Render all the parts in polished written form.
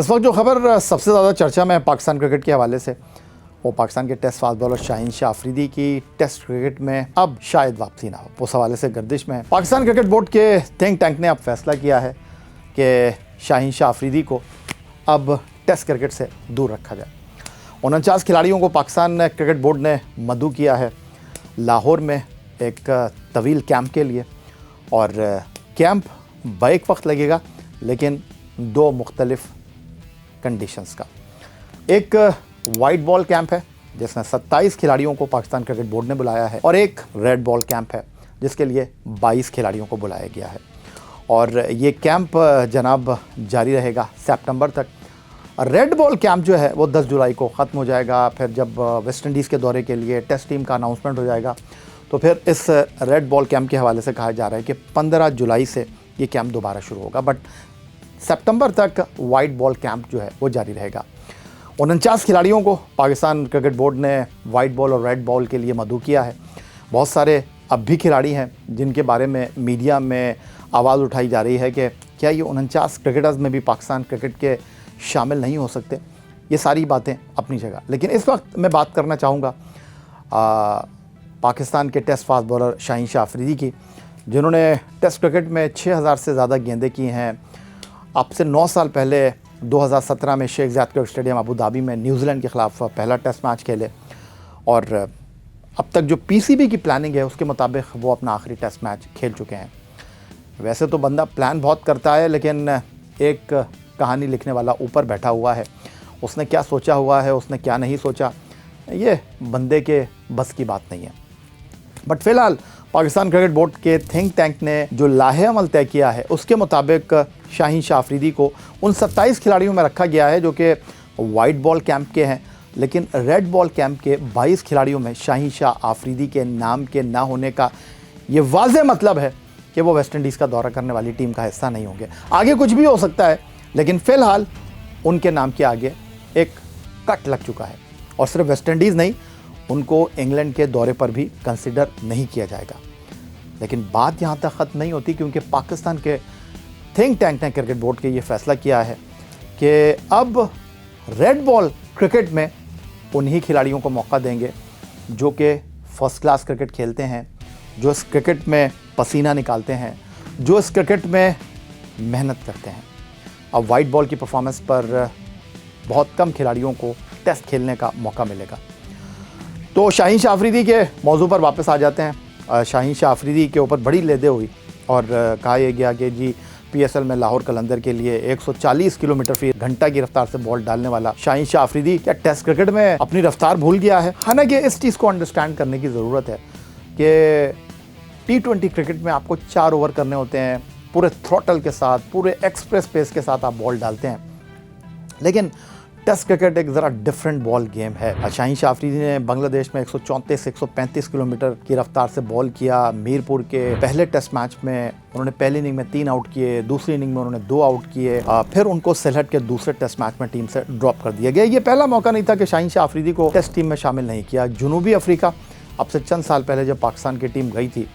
इस वक्त जो खबर सबसे ज़्यादा चर्चा में है पाकिस्तान क्रिकेट के हवाले से, वो पाकिस्तान के test fast bowler Shaheen Shah Afridi की टेस्ट क्रिकेट में अब शायद वापसी ना हो, उस हवाले से गर्दिश में है। पाकिस्तान क्रिकेट बोर्ड के थिंक टैंक ने अब फैसला किया है कि शाहीन शाह अफरीदी को अब टेस्ट क्रिकेट से दूर रखा जाए। 49 खिलाड़ियों को पाकिस्तान क्रिकेट बोर्ड ने मदऊ किया है लाहौर में एक तवील कैंप के लिए, और कैंप बैक वक्त लगेगा लेकिन दो मुख्तलिफ कंडीशंस का। एक वाइट बॉल कैंप है जिसमें 27 खिलाड़ियों को पाकिस्तान क्रिकेट बोर्ड ने बुलाया है, और एक रेड बॉल कैंप है जिसके लिए 22 खिलाड़ियों को बुलाया गया है। और ये कैंप जनाब जारी रहेगा सितंबर तक। रेड बॉल कैंप जो है वो 10 जुलाई को ख़त्म हो जाएगा। फिर जब वेस्ट इंडीज़ के दौरे के लिए टेस्ट टीम का अनाउंसमेंट हो जाएगा तो फिर इस रेड बॉल कैंप के हवाले से कहा जा रहा है कि 15 जुलाई से ये कैंप दोबारा शुरू होगा, बट सितंबर तक वाइट बॉल कैंप जो है वो जारी रहेगा। 49 खिलाड़ियों को पाकिस्तान क्रिकेट बोर्ड ने वाइट बॉल और रेड बॉल के लिए मदऊ किया है। बहुत सारे अब भी खिलाड़ी हैं जिनके बारे में मीडिया में आवाज़ उठाई जा रही है कि क्या ये 49 क्रिकेटर्स में भी पाकिस्तान क्रिकेट के शामिल नहीं हो सकते। ये सारी बातें अपनी जगह, लेकिन इस वक्त मैं बात करना चाहूँगा पाकिस्तान के test fast bowler Shaheen Shah Afridi की, जिन्होंने टेस्ट क्रिकेट में 6000 से ज़्यादा गेंदें की हैं। अब से 9 साल पहले 2017 में Sheikh Zayed cricket stadium Abu Dhabi में न्यूजीलैंड के ख़िलाफ़ पहला टेस्ट मैच खेले, और अब तक जो पीसीबी की प्लानिंग है उसके मुताबिक वो अपना आखिरी टेस्ट मैच खेल चुके हैं। वैसे तो बंदा प्लान बहुत करता है, लेकिन एक कहानी लिखने वाला ऊपर बैठा हुआ है, उसने क्या सोचा हुआ है, उसने क्या नहीं सोचा, ये बंदे के बस की बात नहीं है। बट फ़िलहाल पाकिस्तान क्रिकेट बोर्ड के थिंक टैंक ने जो लाहे अमल तय किया है उसके मुताबिक शाहीन शाह अफरीदी को उन 27 खिलाड़ियों में रखा गया है जो कि वाइट बॉल कैंप के हैं, लेकिन रेड बॉल कैंप के 22 खिलाड़ियों में शाहीन शाह अफरीदी के नाम के ना होने का ये वाज़ेह मतलब है कि वो वेस्ट इंडीज़ का दौरा करने वाली टीम का हिस्सा नहीं होंगे। आगे कुछ भी हो सकता है, लेकिन फ़िलहाल उनके नाम के आगे एक कट लग चुका है, और सिर्फ वेस्ट इंडीज़ नहीं, उनको इंग्लैंड के दौरे पर भी कंसिडर नहीं किया जाएगा। लेकिन बात यहाँ तक ख़त्म नहीं होती, क्योंकि पाकिस्तान के थिंक टैंक ने क्रिकेट बोर्ड के ये फ़ैसला किया है कि अब रेड बॉल क्रिकेट में उन्हीं खिलाड़ियों को मौका देंगे जो कि फ़र्स्ट क्लास क्रिकेट खेलते हैं, जो इस क्रिकेट में पसीना निकालते हैं, जो इस क्रिकेट में मेहनत करते हैं। अब वाइट बॉल की परफॉर्मेंस पर बहुत कम खिलाड़ियों को टेस्ट खेलने का मौका मिलेगा। तो शाहीन शाह अफरीदी के मौजू पर वापस आ जाते हैं। शाहीन शाह अफरीदी के ऊपर बड़ी लेदे हुई और कहा यह गया कि जी पीएसएल में लाहौर कलंदर के लिए 140 किलोमीटर फी घंटा की रफ्तार से बॉल डालने वाला शाहीन शाह अफरीदी क्या टेस्ट क्रिकेट में अपनी रफ्तार भूल गया है। हालांकि इस चीज़ को अंडरस्टैंड करने की ज़रूरत है कि T20 क्रिकेट में आपको 4 ओवर करने होते हैं, पूरे थ्रॉटल के साथ, पूरे एक्सप्रेस पेस के साथ आप बॉल डालते हैं, लेकिन टेस्ट क्रिकेट एक ज़रा डिफरेंट बॉल गेम है। शाहीन शाह अफरीदी ने बांग्लादेश में 134-135 किलोमीटर की रफ्तार से बॉल किया। मीरपुर के पहले टेस्ट मैच में उन्होंने पहली इनिंग में 3 आउट किए, दूसरी इनिंग में उन्होंने 2 आउट किए, फिर उनको सिलहट के दूसरे टेस्ट मैच में टीम से ड्रॉप कर दिया गया। ये पहला मौका नहीं था कि शाहीन शाह अफरीदी को टेस्ट टीम में शामिल नहीं किया। जनूबी अफ्रीका अब से चंद साल पहले जब पाकिस्तान की टीम गई थी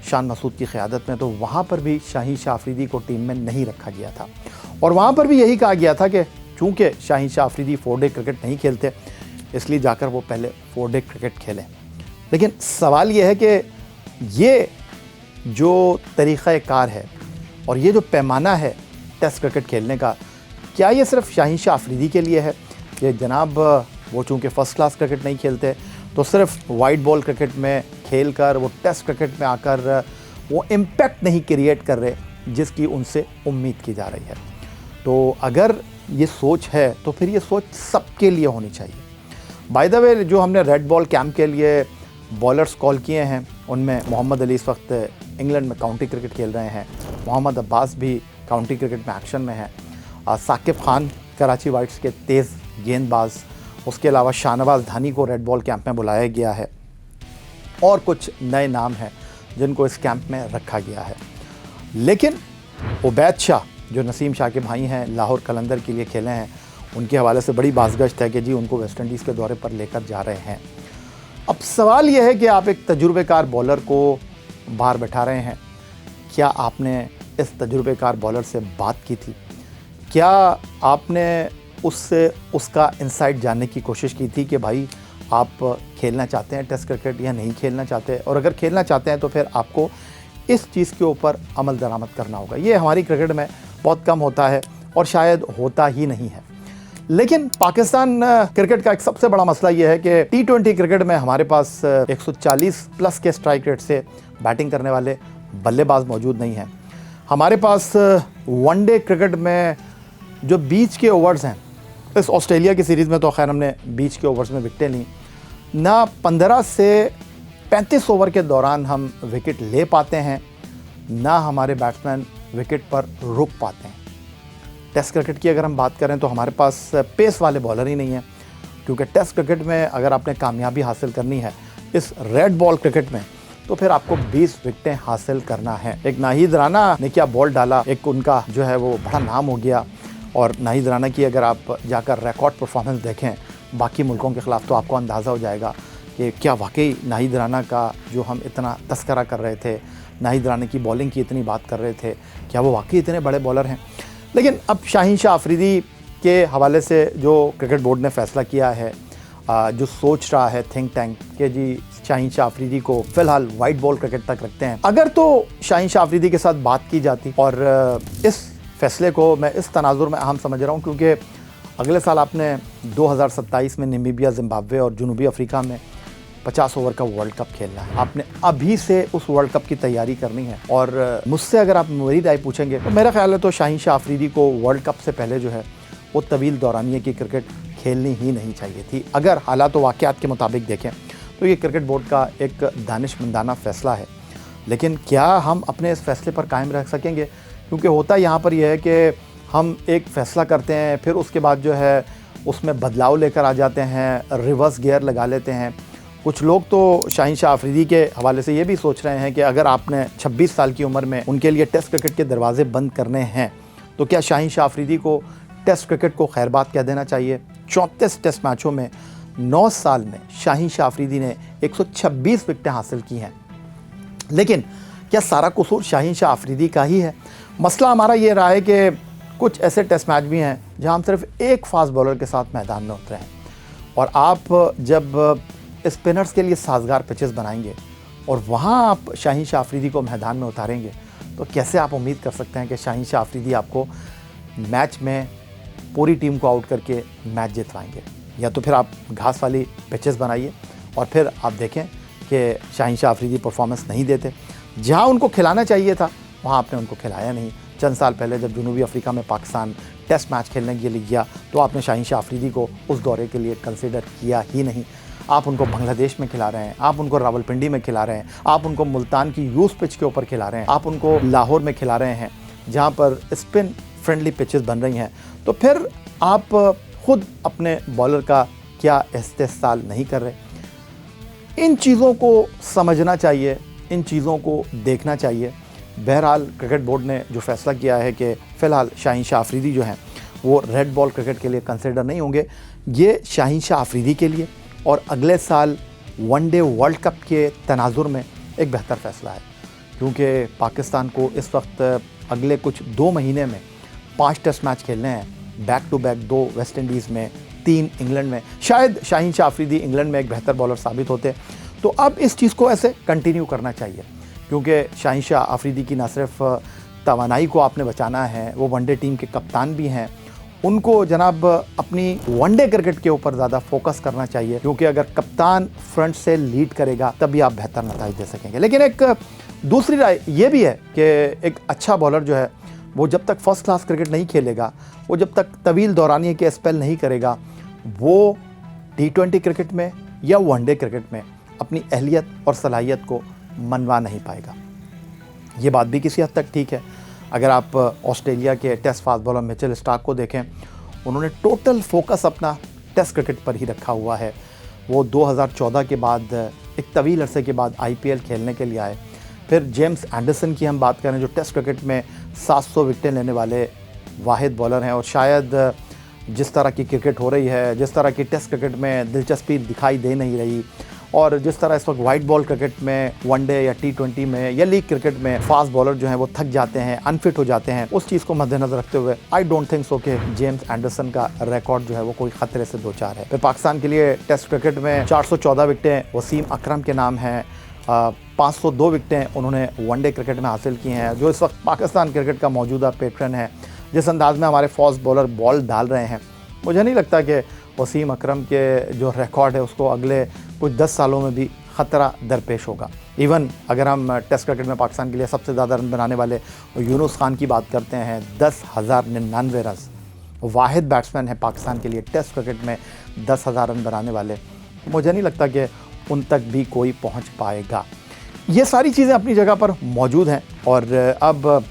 शान मसूद की क़यादत में, तो वहाँ पर भी शाहीन शाह अफरीदी को टीम में नहीं रखा गया था, और वहाँ पर भी यही कहा गया था कि चूँकि शाहीन शाह अफरीदी 4 डे क्रिकेट नहीं खेलते, इसलिए जाकर वो पहले 4 डे क्रिकेट खेलें। लेकिन सवाल ये है कि ये जो तरीक़ाकार है और ये जो पैमाना है टेस्ट क्रिकेट खेलने का, क्या ये सिर्फ शाहीन शाह अफरीदी के लिए है कि जनाब वो चूँकि फ़र्स्ट क्लास क्रिकेट नहीं खेलते तो सिर्फ वाइट बॉल क्रिकेट में खेल कर वो टेस्ट क्रिकेट में आकर वो इम्पैक्ट नहीं क्रिएट कर रहे जिसकी उनसे उम्मीद की जा रही है। तो अगर ये सोच है तो फिर ये सोच सबके लिए होनी चाहिए। बाय द वे, जो हमने रेड बॉल कैंप के लिए बॉलर्स कॉल किए हैं उनमें मोहम्मद अली इस वक्त इंग्लैंड में काउंटी क्रिकेट खेल रहे हैं, मोहम्मद अब्बास भी काउंटी क्रिकेट में एक्शन में है, साकिब खान कराची वाइट्स के तेज़ गेंदबाज, उसके अलावा शाहनवाज धानी को रेड बॉल कैंप में बुलाया गया है, और कुछ नए नाम हैं जिनको इस कैंप में रखा गया है। लेकिन उबैद शाह जो नसीम शाह के भाई हैं, लाहौर कलंदर के लिए खेले हैं, उनके हवाले से बड़ी बाज़गश्त है कि जी उनको वेस्ट इंडीज़ के दौरे पर लेकर जा रहे हैं। अब सवाल यह है कि आप एक तजुर्बेकार बॉलर को बाहर बैठा रहे हैं, क्या आपने इस तजुर्बेकार बॉलर से बात की थी? क्या आपने उससे उसका इनसाइट जानने की कोशिश की थी कि भाई आप खेलना चाहते हैं टेस्ट क्रिकेट या नहीं खेलना चाहते, और अगर खेलना चाहते हैं तो फिर आपको इस चीज़ के ऊपर अमल दरामद करना होगा। ये हमारी क्रिकेट में बहुत कम होता है और शायद होता ही नहीं है। लेकिन पाकिस्तान क्रिकेट का एक सबसे बड़ा मसला ये है कि T20 क्रिकेट में हमारे पास 140 प्लस के स्ट्राइक रेट से बैटिंग करने वाले बल्लेबाज मौजूद नहीं हैं। हमारे पास वनडे क्रिकेट में जो बीच के ओवर्स हैं, इस ऑस्ट्रेलिया की सीरीज़ में तो खैर हमने बीच के ओवर्स में विकेटें ली ना, 15 से 35 ओवर के दौरान हम विकेट ले पाते हैं, ना हमारे बैट्समैन विकेट पर रुक पाते हैं। टेस्ट क्रिकेट की अगर हम बात करें तो हमारे पास पेस वाले बॉलर ही नहीं हैं, क्योंकि टेस्ट क्रिकेट में अगर आपने कामयाबी हासिल करनी है इस रेड बॉल क्रिकेट में, तो फिर आपको 20 विकेटें हासिल करना है। एक नाहिद राना ने क्या बॉल डाला, एक उनका जो है वो बड़ा नाम हो गया। और नाहिद राना की अगर आप जाकर रिकॉर्ड परफॉर्मेंस देखें बाकी मुल्कों के ख़िलाफ़ तो आपको अंदाज़ा हो जाएगा कि क्या वाकई नाहिद राना का जो हम इतना तस्करा कर रहे थे, नाहिद राना की बॉलिंग की इतनी बात कर रहे थे, क्या वो वाकई इतने बड़े बॉलर हैं। लेकिन अब शाहीन शाह अफरीदी के हवाले से जो क्रिकेट बोर्ड ने फ़ैसला किया है, जो सोच रहा है थिंक टैंक कि जी शाहीन शाह अफरीदी को फ़िलहाल वाइट बॉल क्रिकेट तक रखते हैं। अगर तो शाहीन शाह अफरीदी के साथ बात की जाती, और इस फ़ैसले को मैं इस तनाजुर में अहम समझ रहा हूँ क्योंकि अगले साल आपने 2027 में नामीबिया, जिम्बाब्वे और जनूबी अफ्रीका में 50 ओवर का वर्ल्ड कप खेलना है। आपने अभी से उस वर्ल्ड कप की तैयारी करनी है। और मुझसे अगर आप मेरी राय पूछेंगे तो मेरा ख्याल है तो शाहीन शाह अफरीदी को वर्ल्ड कप से पहले जो है वो तवील दौरानिए की क्रिकेट खेलनी ही नहीं चाहिए थी। अगर हालात व वाक़यात के मुताबिक देखें तो ये क्रिकेट बोर्ड का एक दानिशमंदाना फ़ैसला है। लेकिन क्या हम अपने इस फ़ैसले पर कायम रह सकेंगे? क्योंकि होता यहाँ पर यह है कि हम एक फ़ैसला करते हैं, फिर उसके बाद जो है उसमें बदलाव लेकर आ जाते हैं, रिवर्स गियर लगा लेते हैं। कुछ लोग तो शाहीन शाह अफरीदी के हवाले से ये भी सोच रहे हैं कि अगर आपने 26 साल की उम्र में उनके लिए टेस्ट क्रिकेट के दरवाजे बंद करने हैं तो क्या शाहीन शाह अफरीदी को टेस्ट क्रिकेट को खैरबाद कह देना चाहिए। 34 टेस्ट मैचों में 9 साल में शाहीन शाह अफरीदी ने 126 विकेटें हासिल की हैं। लेकिन क्या सारा कसूर शाहीन शाह अफरीदी का ही है? मसला हमारा ये रहा है कि कुछ ऐसे टेस्ट मैच भी हैं जहां हम सिर्फ एक फास्ट बॉलर के साथ मैदान में उतरे हैं, और आप जब स्पिनर्स के लिए साजगार पिचेस बनाएंगे और वहां आप शाहीन शाह अफरीदी को मैदान में उतारेंगे तो कैसे आप उम्मीद कर सकते हैं कि शाहीन शाह अफरीदी आपको मैच में पूरी टीम को आउट करके मैच जितवाएंगे। या तो फिर आप घास वाली पिचेस बनाइए और फिर आप देखें कि शाहीन शाह अफरीदी परफॉर्मेंस नहीं देते। जहां उनको खिलाना चाहिए था वहां आपने उनको खिलाया नहीं। चंद साल पहले जब जनूबी अफ्रीका में पाकिस्तान टेस्ट मैच खेलने के लिए गया तो आपने शाहीन शाह अफरीदी को उस दौरे के लिए कंसिडर किया ही नहीं। आप उनको बांग्लादेश में खिला रहे हैं, आप उनको रावलपिंडी में खिला रहे हैं, आप उनको मुल्तान की यूस पिच के ऊपर खिला रहे हैं, आप उनको लाहौर में खिला रहे हैं जहां पर स्पिन फ्रेंडली पिचेस बन रही हैं। तो फिर आप खुद अपने बॉलर का क्या इस्तेहसाल नहीं कर रहे। इन चीज़ों को समझना चाहिए, इन चीज़ों को देखना चाहिए। बहरहाल क्रिकेट बोर्ड ने जो फ़ैसला किया है कि फ़िलहाल शाहीन शाह अफरीदी जो हैं वो रेड बॉल क्रिकेट के लिए कंसिडर नहीं होंगे, ये शाहीन शाह अफरीदी के लिए और अगले साल वनडे वर्ल्ड कप के तनाजुर में एक बेहतर फ़ैसला है। क्योंकि पाकिस्तान को इस वक्त अगले कुछ 2 महीने में 5 टेस्ट मैच खेलने हैं, back to back, 2 West Indies में, 3 इंग्लैंड में। शायद शाहीन शाह अफरीदी इंग्लैंड में एक बेहतर बॉलर साबित होते। तो अब इस चीज़ को ऐसे कंटिन्यू करना चाहिए, क्योंकि शाहीन शाह अफरीदी की न सिर्फ तवानाई को आपने बचाना है, वो वनडे टीम के कप्तान भी हैं। उनको जनाब अपनी वनडे क्रिकेट के ऊपर ज़्यादा फोकस करना चाहिए, क्योंकि अगर कप्तान फ्रंट से लीड करेगा तभी आप बेहतर नतीजे दे सकेंगे। लेकिन एक दूसरी राय ये भी है कि एक अच्छा बॉलर जो है वो जब तक फर्स्ट क्लास क्रिकेट नहीं खेलेगा, वो जब तक तवील दौरानिए के स्पेल नहीं करेगा, वो T20 क्रिकेट में या वनडे क्रिकेट में अपनी अहलियत और सलाहियत को मनवा नहीं पाएगा। ये बात भी किसी हद तक ठीक है। अगर आप ऑस्ट्रेलिया के test fast bowler Mitchell Starc को देखें, उन्होंने टोटल फोकस अपना टेस्ट क्रिकेट पर ही रखा हुआ है। वो 2014 के बाद एक तवील अरसे के बाद IPL खेलने के लिए आए। फिर जेम्स एंडरसन की हम बात करें जो टेस्ट क्रिकेट में 700 विकेटें लेने वाले वाहिद बॉलर हैं, और शायद जिस तरह की क्रिकेट हो रही है, जिस तरह की टेस्ट क्रिकेट में दिलचस्पी दिखाई दे नहीं रही, और जिस तरह इस वक्त वाइट बॉल क्रिकेट में, वनडे या T20 में या लीग क्रिकेट में फास्ट बॉलर जो हैं वो थक जाते हैं, अनफिट हो जाते हैं, उस चीज़ को मद्देनजर रखते हुए आई डोंट थिंक सो कि जेम्स एंडरसन का रिकॉर्ड जो है वो कोई खतरे से दो चार है। फिर पाकिस्तान के लिए टेस्ट क्रिकेट में 414 विकेटें वसीम अकरम के नाम हैं, 502 विकेटें उन्होंने वनडे क्रिकेट में हासिल की हैं। जो इस वक्त पाकिस्तान क्रिकेट का मौजूदा पैटर्न है, जिस अंदाज में हमारे फास्ट बॉलर बॉल डाल रहे हैं, मुझे नहीं लगता कि वसीम अकरम के जो रिकॉर्ड है उसको अगले कुछ 10 सालों में भी ख़तरा दरपेश होगा। इवन अगर हम टेस्ट क्रिकेट में पाकिस्तान के लिए सबसे ज़्यादा रन बनाने वाले यूनुस खान की बात करते हैं, 10,099 रन, वाहिद बैट्समैन है पाकिस्तान के लिए टेस्ट क्रिकेट में 10,000 रन बनाने वाले, मुझे नहीं लगता कि उन तक भी कोई पहुंच पाएगा। ये सारी चीज़ें अपनी जगह पर मौजूद हैं। और अब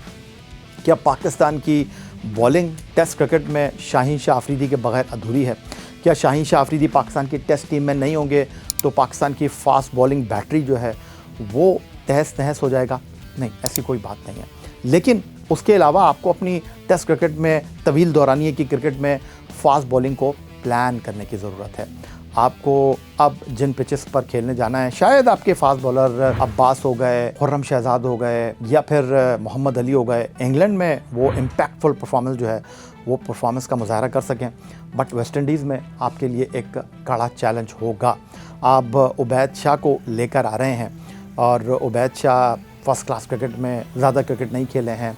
क्या पाकिस्तान की बॉलिंग टेस्ट क्रिकेट में शाहीन शाह अफरीदी के बगैर अधूरी है? क्या शाहीन शाह अफरीदी पाकिस्तान की टेस्ट टीम में नहीं होंगे तो पाकिस्तान की फास्ट बॉलिंग बैटरी जो है वो तहस नहस हो जाएगा? नहीं, ऐसी कोई बात नहीं है। लेकिन उसके अलावा आपको अपनी टेस्ट क्रिकेट में, तवील दौरानिए की क्रिकेट में फास्ट बॉलिंग को प्लान करने की ज़रूरत है। आपको अब जिन पिचेस पर खेलने जाना है, शायद आपके फास्ट बॉलर अब्बास हो गए, खुर्रम शहजाद हो गए या फिर मोहम्मद अली हो गए, इंग्लैंड में वो इम्पैक्टफुल परफॉर्मेंस जो है वो परफॉर्मेंस का मुजाहरा कर सकें, बट वेस्ट इंडीज़ में आपके लिए एक कड़ा चैलेंज होगा। आप उबैद शाह को लेकर आ रहे हैं और Ubaid Shah first class cricket में ज़्यादा क्रिकेट नहीं खेले हैं,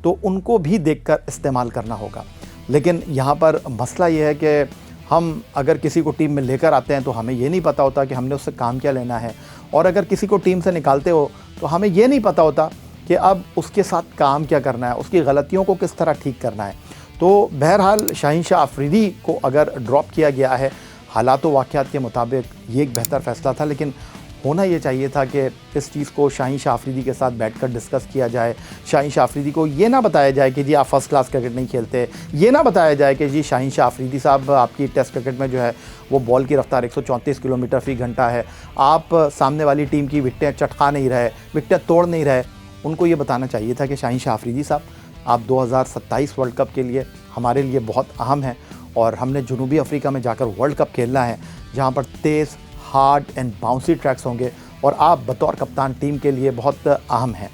तो उनको भी देखकर इस्तेमाल करना होगा। लेकिन यहाँ पर मसला ये है कि हम अगर किसी को टीम में लेकर आते हैं तो हमें ये नहीं पता होता कि हमने उससे काम क्या लेना है, और अगर किसी को टीम से निकालते हो तो हमें ये नहीं पता होता कि अब उसके साथ काम क्या करना है, उसकी गलतियों को किस तरह ठीक करना है। तो बहरहाल शाहीन शाह अफरीदी को अगर ड्रॉप किया गया है, हालात व वाक़यात के मुताबिक ये एक बेहतर फ़ैसला था, लेकिन होना ये चाहिए था कि इस चीज़ को शाहीन शाह अफरीदी के साथ बैठकर डिस्कस किया जाए। शाहीन शाह अफरीदी को ये ना बताया जाए कि जी आप फर्स्ट क्लास क्रिकेट नहीं खेलते, ये ना बताया जाए कि जी शाहीन शाह अफरीदी साहब आपकी टेस्ट क्रिकेट में जो है वो बॉल की रफ्तार 134 किलोमीटर फ़ी घंटा है, आप सामने वाली टीम की विकटें चटका नहीं रहे, विकटें तोड़ नहीं रहे। उनको ये बताना चाहिए था कि शाहीन शाह अफरीदी साहब, आप 2027 वर्ल्ड कप के लिए हमारे लिए बहुत अहम हैं और हमने जनूबी अफ्रीका में जाकर वर्ल्ड कप खेलना है, जहाँ पर तेज़, हार्ड एंड बाउंसी ट्रैक्स होंगे और आप बतौर कप्तान टीम के लिए बहुत अहम हैं।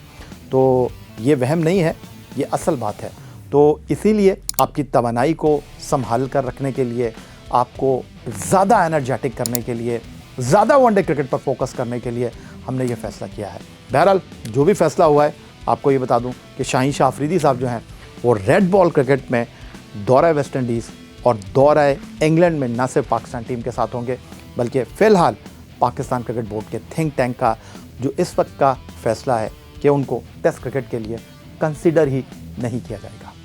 तो ये वहम नहीं है, ये असल बात है। तो इसीलिए आपकी तवानाई को संभाल कर रखने के लिए, आपको ज़्यादा एनर्जेटिक करने के लिए, ज़्यादा वनडे क्रिकेट पर फोकस करने के लिए हमने ये फ़ैसला किया है। बहरहाल जो भी फ़ैसला हुआ है, आपको ये बता दूं कि शाहीन शाह अफरीदी साहब जो हैं वो रेड बॉल क्रिकेट में दौरा वेस्ट इंडीज़ और दौरा इंग्लैंड में न सिर्फ पाकिस्तान टीम के साथ होंगे, बल्कि फ़िलहाल पाकिस्तान क्रिकेट बोर्ड के थिंक टैंक का जो इस वक्त का फ़ैसला है कि उनको टेस्ट क्रिकेट के लिए कंसिडर ही नहीं किया जाएगा।